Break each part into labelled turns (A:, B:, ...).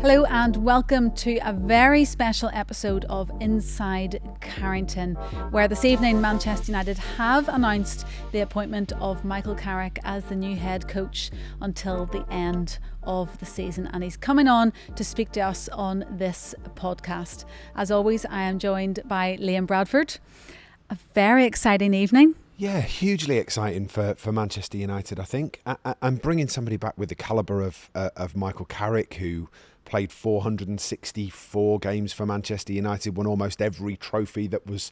A: Hello and welcome to a very special episode of Inside Carrington, where this evening Manchester United have announced the appointment of Michael Carrick as the new head coach until the end of the season, and he's coming on to speak to us on this podcast. As always, I am joined by Liam Bradford. A very exciting evening.
B: Yeah, hugely exciting for Manchester United, I think. And bringing somebody back with the calibre of Michael Carrick, who played 464 games for Manchester United, won almost every trophy that was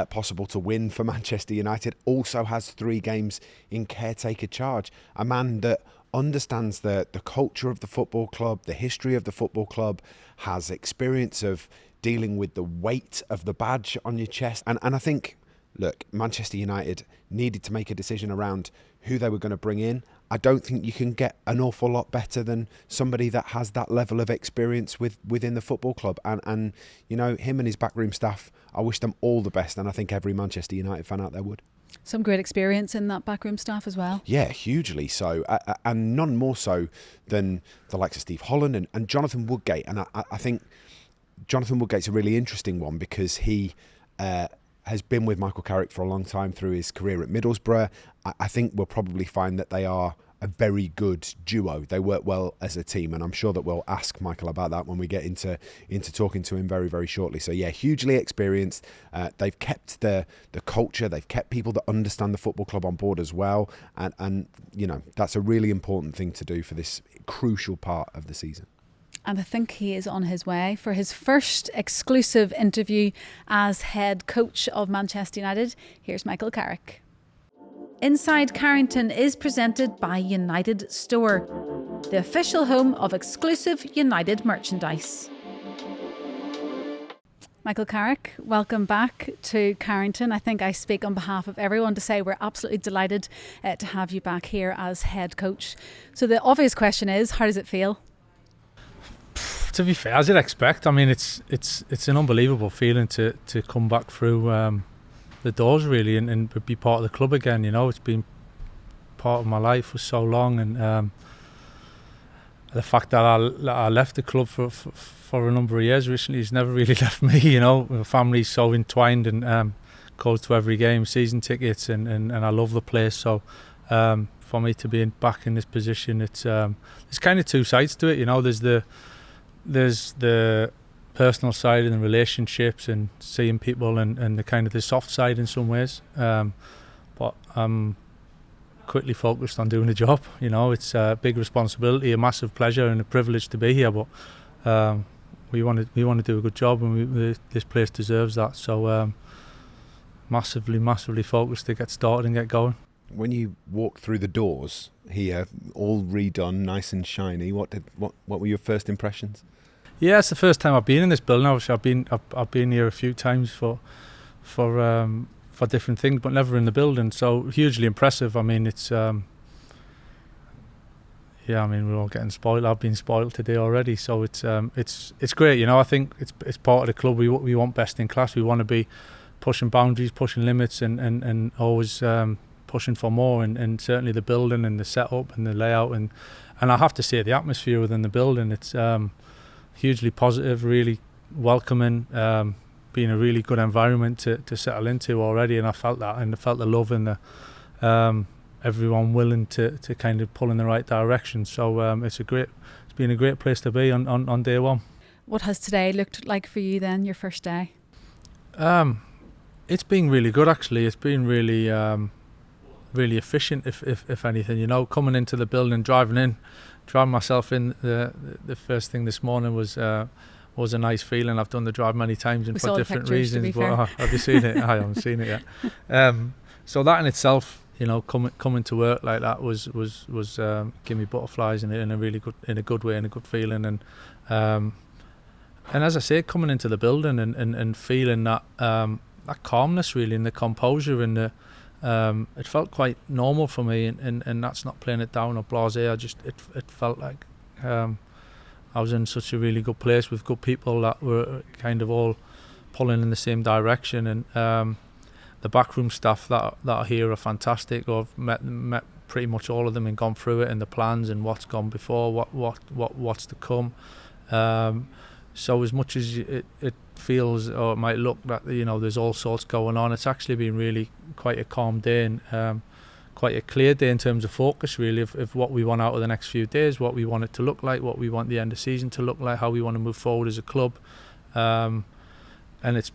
B: possible to win for Manchester United, also has 3 games in caretaker charge. A man that understands the culture of the football club, the history of the football club, has experience of dealing with the weight of the badge on your chest. And I think, look, Manchester United needed to make a decision around who they were going to bring in. I don't think you can get an awful lot better than somebody that has that level of experience within the football club. And you know, him and his backroom staff, I wish them all the best, and I think every Manchester United fan out there would.
A: Some great experience in that backroom staff as well.
B: Yeah, hugely so. And none more so than the likes of Steve Holland and Jonathan Woodgate. And I think Jonathan Woodgate's a really interesting one because he has been with Michael Carrick for a long time through his career at Middlesbrough. I think we'll probably find that they are a very good duo. They work well as a team, and I'm sure that we'll ask Michael about that when we get into talking to him very, very shortly. So yeah, hugely experienced. They've kept the culture. They've kept people that understand the football club on board as well. And you know, that's a really important thing to do for this crucial part of the season.
A: And I think he is on his way for his first exclusive interview as head coach of Manchester United. Here's Michael Carrick. Inside Carrington is presented by United Store, the official home of exclusive United merchandise. Michael Carrick, welcome back to Carrington. I think I speak on behalf of everyone to say we're absolutely delighted to have you back here as head coach. So the obvious question is, how does it feel?
C: To be fair, as you'd expect, I mean, it's an unbelievable feeling to come back through the doors really and be part of the club again. You know, it's been part of my life for so long, and the fact that I left the club for a number of years recently has never really left me. You know, my family's so entwined and goes to every game, season tickets, and I love the place. So for me to be back in this position, it's there's kind of two sides to it. You know, there's the personal side and the relationships and seeing people and the kind of the soft side in some ways, but I'm quickly focused on doing the job. You know, it's a big responsibility, a massive pleasure and a privilege to be here, but we want to do a good job, and this place deserves that. So massively focused to get started and get going.
B: When you walk through the doors here, all redone, nice and shiny, what were your first impressions?
C: Yeah, it's the first time I've been in this building. Obviously, I've been here a few times for different things, but never in the building. So hugely impressive. I mean, it's yeah. I mean, we're all getting spoiled. I've been spoiled today already. So it's great. You know, I think it's part of the club. We want best in class. We want to be pushing boundaries, pushing limits, and always pushing for more. And certainly the building and the setup and the layout and I have to say the atmosphere within the building. It's hugely positive, really welcoming, being a really good environment to settle into already, and I felt that, and I felt the love and the everyone willing to kind of pull in the right direction. So it's been a great place to be on day one.
A: What has today looked like for you then, your first day?
C: It's been really good actually. It's been really really efficient if anything. You know, coming into the building, driving myself in, the first thing this morning was a nice feeling. I've done the drive many times and for different reasons, but have you seen it? I haven't seen it yet. So that in itself, you know, coming to work like that was give me butterflies in a good way and a good feeling, and as I say, coming into the building and feeling that calmness really, and the composure and the it felt quite normal for me, and that's not playing it down or blasé. It felt like I was in such a really good place with good people that were kind of all pulling in the same direction, and the backroom staff that are here are fantastic. I've met pretty much all of them and gone through it and the plans and what's gone before, what's to come. So as much as it feels, or it might look that, you know, there's all sorts going on, it's actually been really quite a calm day and quite a clear day in terms of focus, really, of what we want out of the next few days, what we want it to look like, what we want the end of season to look like, how we want to move forward as a club. And it's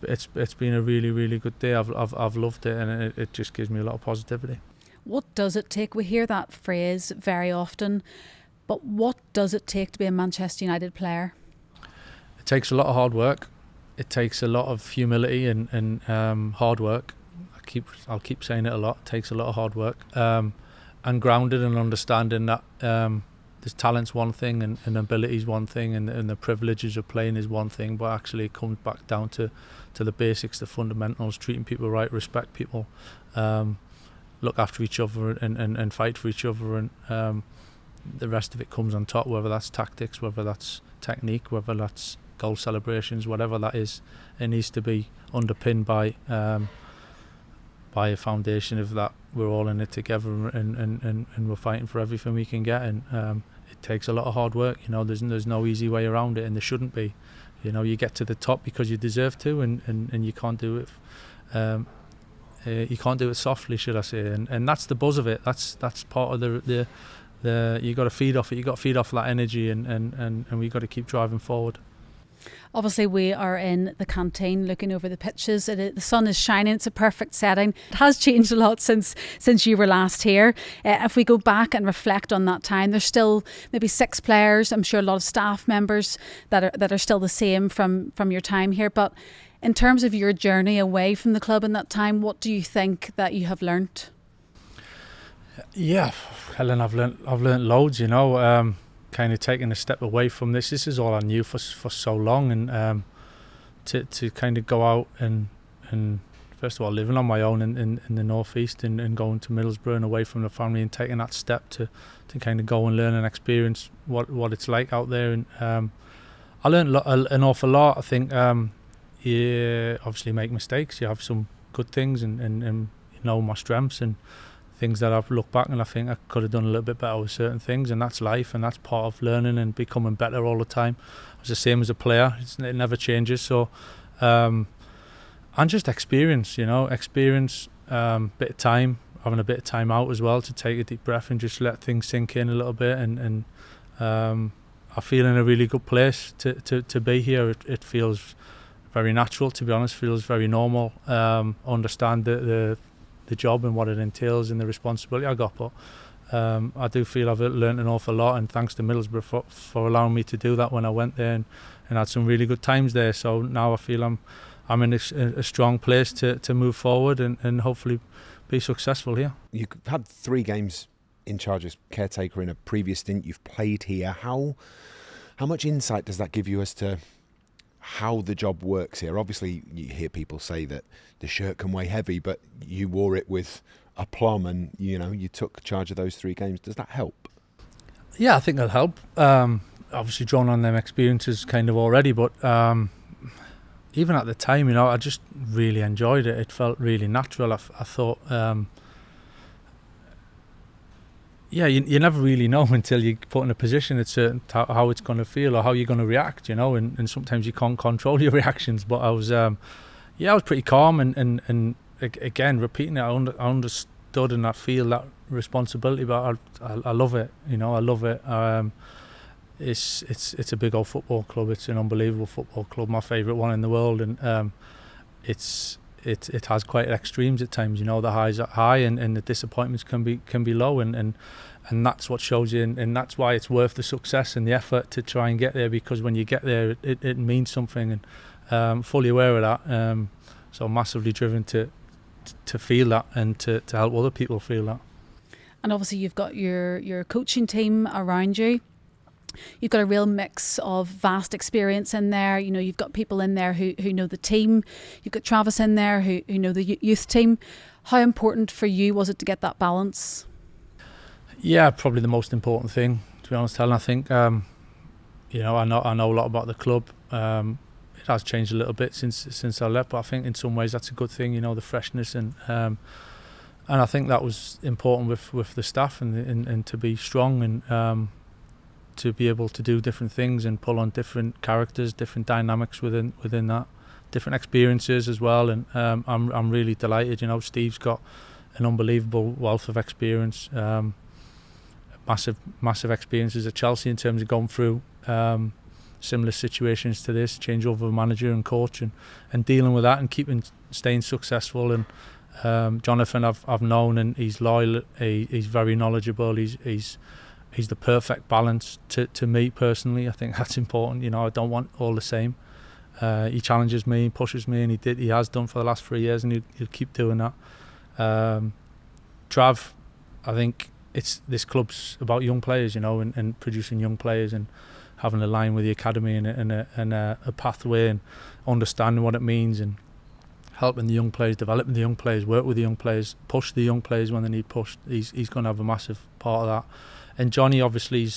C: been a really, really good day. I've loved it, and it just gives me a lot of positivity.
A: What does it take? We hear that phrase very often, but what does it take to be a Manchester United player?
C: It takes a lot of hard work. It takes a lot of humility and hard work. I'll keep saying it a lot. It takes a lot of hard work, and grounded and understanding that there's talent's one thing and ability's one thing, and the privileges of playing is one thing, but actually it comes back down to the basics, the fundamentals, treating people right, respect people, look after each other and fight for each other, and the rest of it comes on top, whether that's tactics, whether that's technique, whether that's goal celebrations, whatever that is. It needs to be underpinned by a foundation of that we're all in it together, and we're fighting for everything we can get, and it takes a lot of hard work. You know, there's no easy way around it, and there shouldn't be. You know, you get to the top because you deserve to, and you can't do it. You can't do it softly, should I say? And that's the buzz of it. That's part of the you got to feed off it. You got to feed off that energy, and we got to keep driving forward.
A: Obviously, we are in the canteen looking over the pitches. The sun is shining. It's a perfect setting. It has changed a lot since you were last here. If we go back and reflect on that time, there's still maybe 6 players. I'm sure a lot of staff members that are still the same from your time here. But in terms of your journey away from the club in that time, what do you think that you have learnt?
C: Yeah, Helen, I've learnt loads. You know. Kind of taking a step away from this. This is all I knew for so long, and to kind of go out and first of all living on my own in the northeast and going to Middlesbrough and away from the family, and taking that step to kind of go and learn and experience what it's like out there. And I learned an awful lot. I think you obviously make mistakes. You have some good things and you know my strengths and things that I've looked back and I think I could have done a little bit better with certain things, and that's life, and that's part of learning and becoming better all the time. It's the same as a player. It never changes. So and just experience, you know, bit of time, having a bit of time out as well to take a deep breath and just let things sink in a little bit, and I feel in a really good place to be here. It feels very natural, to be honest, feels very normal. Understand the job and what it entails and the responsibility I got, but I do feel I've learned an awful lot, and thanks to Middlesbrough for allowing me to do that when I went there and had some really good times there. So now I feel I'm in a strong place to move forward and hopefully be successful here.
B: You've had 3 games in charge as caretaker in a previous stint. You've played here. How much insight does that give you as to how the job works here? Obviously, you hear people say that the shirt can weigh heavy, but you wore it with aplomb, and you know you took charge of those 3 games. Does that help?
C: Yeah, I think that'll help. Obviously, drawn on them experiences kind of already, but even at the time, you know, I just really enjoyed it. It felt really natural. I thought, yeah, you never really know until you put in a position at certain how it's going to feel or how you're going to react, you know, and sometimes you can't control your reactions. But I was pretty calm, and again, repeating it, I understood and I feel that responsibility, but I love it, you know, I love it. It's a big old football club. It's an unbelievable football club, my favourite one in the world, and it has quite extremes at times. You know, the highs are high and the disappointments can be low, and that's what shows you, and that's why it's worth the success and the effort to try and get there, because when you get there, it means something, and fully aware of that. So massively driven to feel that and to help other people feel that.
A: And obviously you've got your coaching team around you. You've got a real mix of vast experience in there. You know, you've got people in there who know the team. You've got Travis in there who know the youth team. How important for you was it to get that balance? Yeah, probably the most important thing, to be honest, Helen. I think, you know, I know a lot about the club. It has changed a little bit since I left, but I think in some ways that's a good thing. You know, the freshness and I think that was important with the staff and to be strong and.
C: to be able to do different things and pull on different characters, different dynamics within that, different experiences as well. And I'm really delighted. You know, Steve's got an unbelievable wealth of experience, massive experiences at Chelsea in terms of going through similar situations to this, change over manager and coach, and dealing with that and staying successful. And Jonathan I've known, and he's loyal, he's very knowledgeable, he's the perfect balance to me personally. I think that's important. You know, I don't want all the same. He challenges me, pushes me, and he has done for the last 3 years, and he'll keep doing that. Trav, I think this club's about young players, you know, and producing young players and having a line with the academy and a pathway and understanding what it means and helping the young players, developing the young players, work with the young players, push the young players when they need pushed. He's going to have a massive part of that. And Johnny, obviously,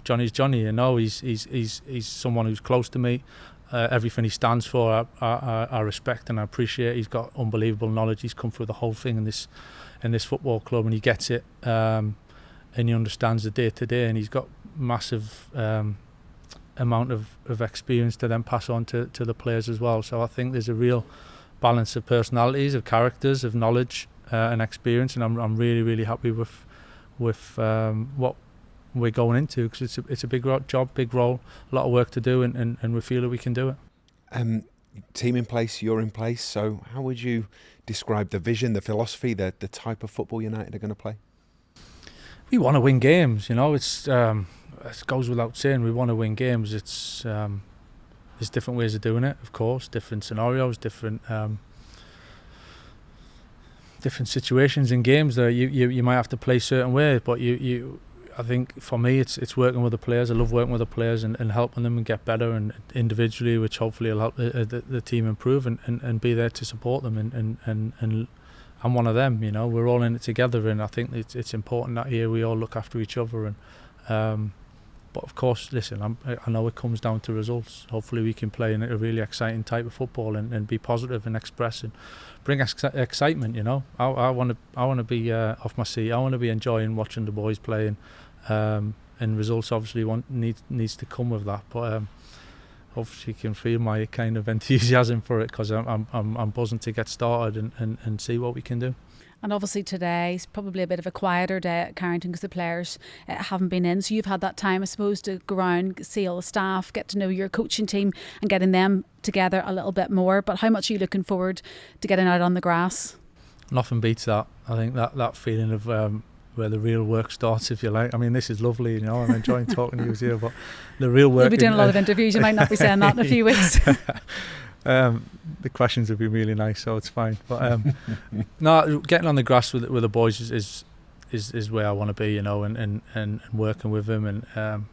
C: Johnny's Johnny. You know, he's someone who's close to me. Everything he stands for, I respect and I appreciate. He's got unbelievable knowledge. He's come through the whole thing in this football club, and he gets it, and he understands the day to day, and he's got massive amount of experience to then pass on to the players as well. So I think there's a real balance of personalities, of characters, of knowledge and experience, and I'm really happy with what we're going into, because it's a big job, big role, a lot of work to do, and we feel that we can do it.
B: Team in place, you're in place, so how would you describe the vision, the philosophy, the type of football United are going to play?
C: We want to win games, you know. It goes without saying, we want to win games. There's different ways of doing it, of course, different scenarios, different situations in games that you might have to play certain ways, but I think for me it's working with the players. I love working with the players and helping them and get better, and individually, which hopefully will help the team improve and be there to support them, and I'm one of them, you know. We're all in it together, and I think it's important that here we all look after each other. And but of course, listen, I know it comes down to results. Hopefully we can play in a really exciting type of football and be positive and express and bring excitement, you know. I want to be off my seat. I want to be enjoying watching the boys playing, and results obviously needs to come with that. But hopefully you can feel my kind of enthusiasm for it, because I'm buzzing to get started and see what we can do.
A: And obviously today is probably a bit of a quieter day at Carrington because the players haven't been in. So you've had that time, I suppose, to go around, see all the staff, get to know your coaching team and getting them together a little bit more. But how much are you looking forward to getting out on the grass?
C: Nothing beats that. I think that feeling of where the real work starts, if you like. I mean, this is lovely, you know, I'm enjoying talking to you here, but the real work...
A: You'll be doing a lot of interviews. You might not be saying that in a few weeks.
C: The questions have been really nice, so it's fine. But no, getting on the grass with the boys is where I want to be, you know, and working with them, and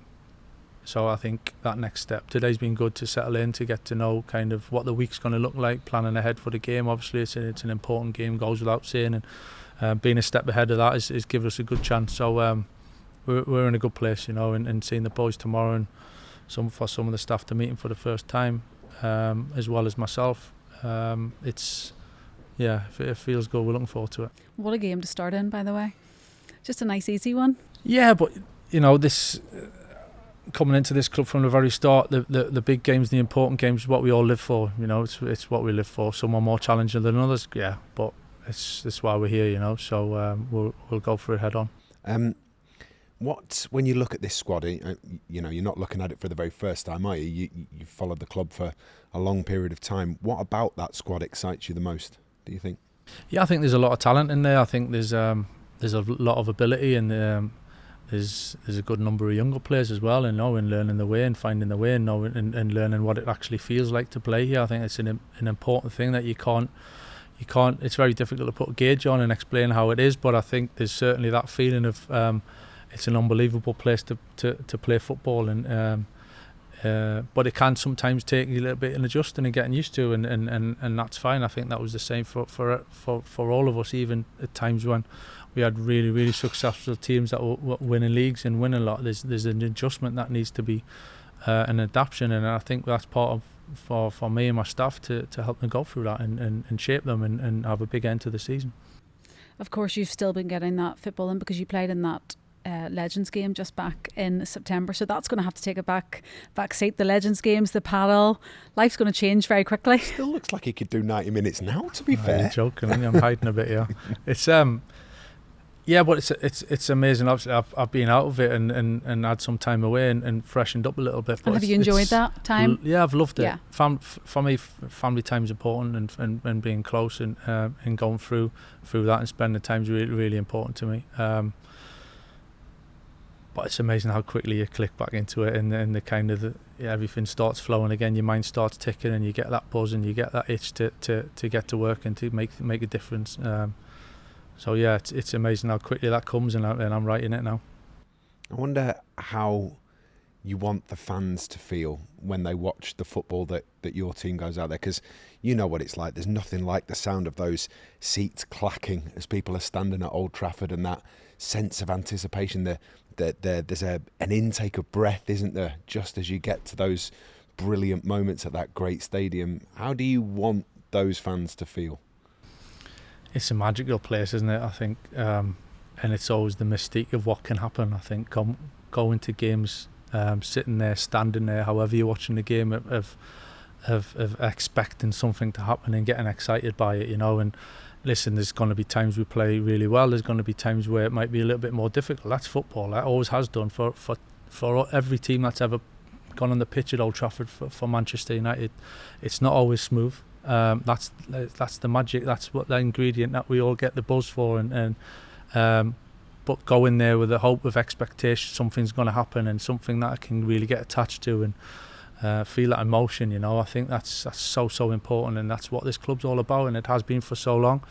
C: so I think that next step today's been good to settle in, to get to know kind of what the week's going to look like, planning ahead for the game. Obviously, it's an important game, goes without saying, and being a step ahead of that is give us a good chance. So we're in a good place, you know, and seeing the boys tomorrow, and some of the staff to meet them for the first time. As well as myself, it feels good. We're looking forward to it.
A: What a game to start in, by the way. Just a nice easy one.
C: Yeah, but you know, this coming into this club from the very start, the big games, the important games, is what we all live for. You know, it's what we live for. Some are more challenging than others, yeah, but it's why we're here, you know. So we'll go for it head on.
B: When you look at this squad, you know, you're not looking at it for the very first time, are you? You've followed the club for a long period of time. What about that squad excites you the most, do you think?
C: Yeah, I think there's a lot of talent in there. I think there's a lot of ability, and there's a good number of younger players as well, and learning the way and finding the way, and learning what it actually feels like to play here. I think it's an important thing that you can't. It's very difficult to put a gauge on and explain how it is, but I think there's certainly that feeling of. It's an unbelievable place to play football, and but it can sometimes take you a little bit in adjusting and getting used to, and that's fine. I think that was the same for all of us, even at times when we had really, really successful teams that were winning leagues and winning a lot. There's an adjustment that needs to be an adaptation, and I think that's part of for me and my staff to help them go through that and shape them and have a big end to the season.
A: Of course, you've still been getting that football in because you played in that Legends game just back in September, so that's going to have to take a back seat. The Legends games, the paddle, life's going to change very quickly.
B: Still looks like he could do 90 minutes now, to be fair.
C: You're joking, I'm hiding a bit here. It's yeah, but it's amazing. Obviously, I've been out of it and had some time away and freshened up a little bit. But
A: and have you enjoyed that time?
C: Yeah, I've loved it.
A: Yeah.
C: For me, family time's important, and being close and going through that and spending time is really, really important to me. But it's amazing how quickly you click back into it, and the kind of everything starts flowing again. Your mind starts ticking, and you get that buzz, and you get that itch to get to work and to make a difference. So yeah, it's amazing how quickly that comes, and I'm right in it now.
B: I wonder how you want the fans to feel when they watch the football that your team goes out there, because you know what it's like. There's nothing like the sound of those seats clacking as people are standing at Old Trafford, and that sense of anticipation. There's an intake of breath, isn't there, just as you get to those brilliant moments at that great stadium. How do you want those fans to feel?
C: It's a magical place, isn't it? I think, and it's always the mystique of what can happen. I think going to games, sitting there, standing there, however you're watching the game, of expecting something to happen and getting excited by it, you know. And listen, there's going to be times we play really well. There's going to be times where it might be a little bit more difficult. That's football. That always has done for every team that's ever gone on the pitch at Old Trafford for Manchester United. It's not always smooth. That's the magic. That's what the ingredient that we all get the buzz for, and but go in there with the hope of expectation, something's going to happen, and something that I can really get attached to, and feel that emotion. You know, I think that's so important, and that's what this club's all about, and it has been for so long.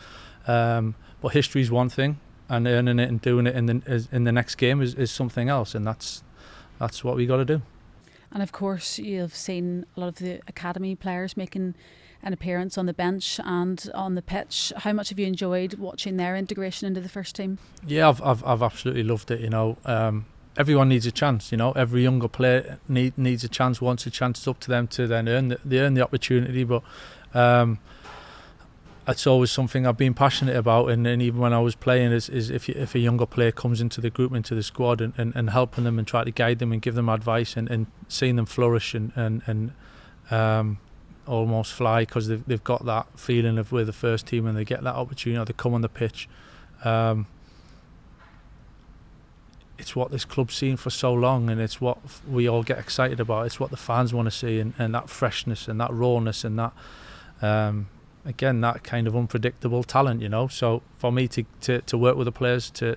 C: But history's one thing, and earning it and doing it in the next game is something else, and that's what we got to do.
A: And of course, you've seen a lot of the academy players making an appearance on the bench and on the pitch. How much have you enjoyed watching their integration into the first team? Yeah,
C: I've absolutely loved it. You know, everyone needs a chance. You know, every younger player needs a chance. Wants a chance. It's up to them to then earn the opportunity. But it's always something I've been passionate about. And even when I was playing, is if a younger player comes into the group, into the squad, and helping them and try to guide them and give them advice and seeing them flourish and almost fly, because they've got that feeling of we're the first team, and they get that opportunity to come on the pitch. It's what this club's seen for so long, and it's what we all get excited about. It's what the fans want to see, and that freshness and that rawness and that again, that kind of unpredictable talent, you know. So for me to work with the players to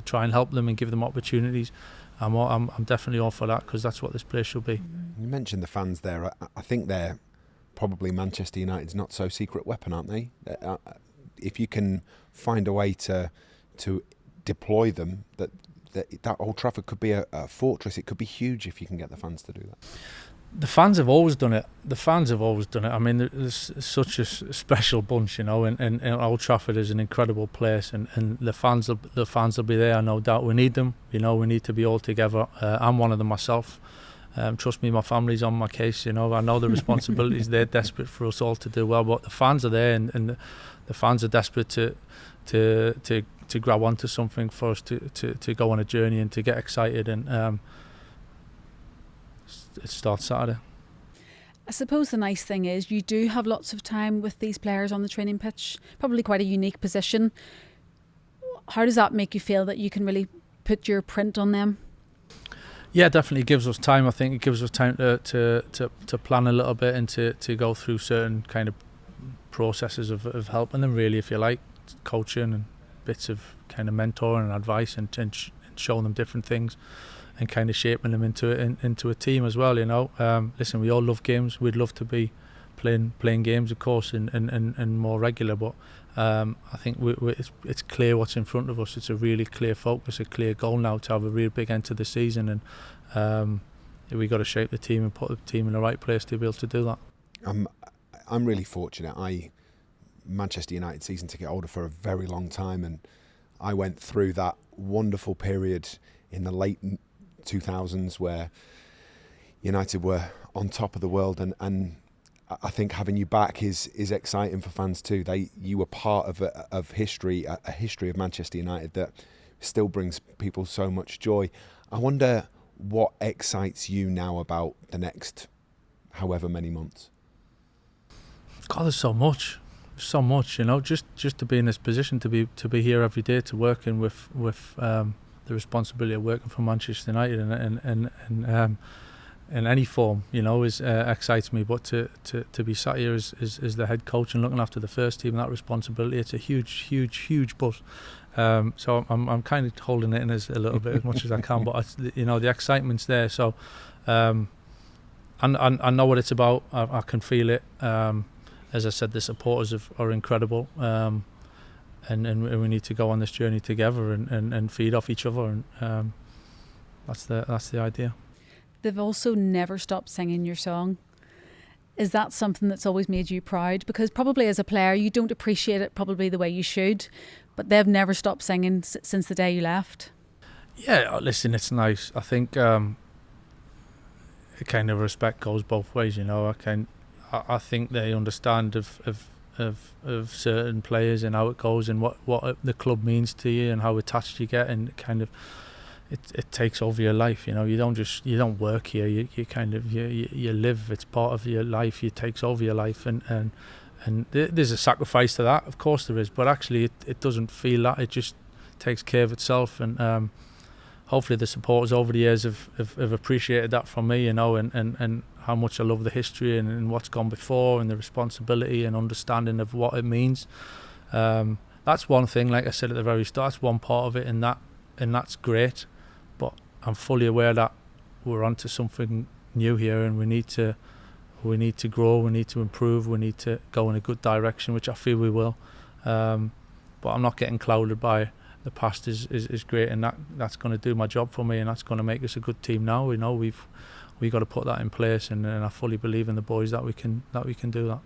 C: try and help them and give them opportunities, I'm definitely all for that, because that's what this place should be.
B: You mentioned the fans there. I think they're probably Manchester United's not so secret weapon, aren't they? If you can find a way to deploy them, that Old Trafford could be a fortress. It could be huge if you can get the fans to do that.
C: The fans have always done it. I mean, there's such a special bunch, you know, and Old Trafford is an incredible place, and the fans will be there, no doubt. We need them, you know. We need to be all together. I'm one of them myself. Trust me, my family's on my case, you know. I know the responsibilities. They're desperate for us all to do well, but the fans are there, and the fans are desperate to grab onto something for us to go on a journey and to get excited, and it starts Saturday.
A: I suppose the nice thing is you do have lots of time with these players on the training pitch, probably quite a unique position. How does that make you feel that you can really put your print on them?
C: Yeah, definitely gives us time. I think it gives us time to plan a little bit and to go through certain kind of processes of helping them, really, if you like, coaching and bits of kind of mentoring and advice, and showing them different things, and kind of shaping them into a team as well, you know. Listen, we all love games. We'd love to be playing games, of course, and more regular, but I think it's clear what's in front of us. It's a really clear focus, a clear goal now to have a real big end to the season, and we got to shape the team and put the team in the right place to be able to do that.
B: I'm really fortunate. Manchester United season ticket holder for a very long time, and I went through that wonderful period in the late 2000s where United were on top of the world, and I think having you back is exciting for fans too. You were part of history, a history of Manchester United that still brings people so much joy. I wonder what excites you now about the next however many months.
C: God, there's so much, you know, just to be in this position, to be here every day, to working with the responsibility of working for Manchester United and in any form, you know, is excites me. But to be sat here as the head coach and looking after the first team, that responsibility, it's a huge buzz. So I'm kind of holding it in as a little bit as much as I can, but you know, the excitement's there. So and I know what it's about. I can feel it. As I said, the supporters are incredible, and we need to go on this journey together and feed off each other, and that's the idea.
A: They've also never stopped singing your song. Is that something that's always made you proud? Because probably as a player you don't appreciate it probably the way you should, but they've never stopped singing since the day you left. Yeah,
C: listen, it's nice. I think a kind of respect goes both ways, you know. I think they understand of certain players and how it goes and what the club means to you and how attached you get, and kind of it takes over your life, you know. You don't work here, you kind of you live. It's part of your life. It takes over your life, and there's a sacrifice to that, of course there is, but actually it doesn't feel that. It just takes care of itself, and hopefully the supporters over the years have appreciated that from me, you know, and how much I love the history and what's gone before, and the responsibility and understanding of what it means. That's one thing, like I said at the very start, that's one part of it, and that's great. But I'm fully aware that we're onto something new here, and we need to grow, we need to improve, we need to go in a good direction, which I feel we will. But I'm not getting clouded by the past. Is great, and that's going to do my job for me, and that's going to make us a good team now. We know we've got to put that in place, and I fully believe in the boys that we can do that.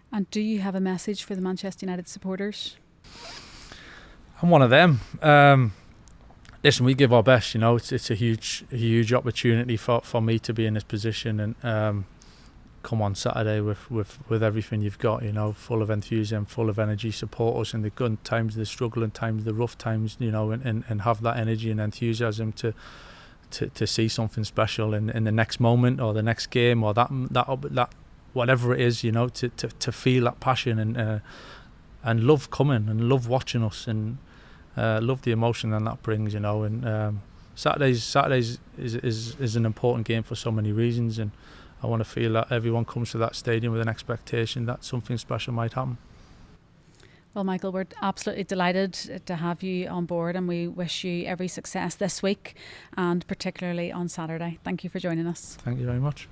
A: And do you have a message for the Manchester United supporters?
C: I'm one of them. Listen, we give our best, you know. It's a huge opportunity for me to be in this position, and come on Saturday with everything you've got, you know, full of enthusiasm, full of energy, support us in the good times, the struggling times, the rough times, you know, and have that energy and enthusiasm to see something special in the next moment or the next game or that whatever it is, you know, to feel that passion and love coming and love watching us, and love the emotion that brings, you know. And Saturdays is an important game for so many reasons, and I want to feel that everyone comes to that stadium with an expectation that something special might happen.
A: Well, Michael, we're absolutely delighted to have you on board, and we wish you every success this week and particularly on Saturday. Thank you for joining us.
C: Thank you very much.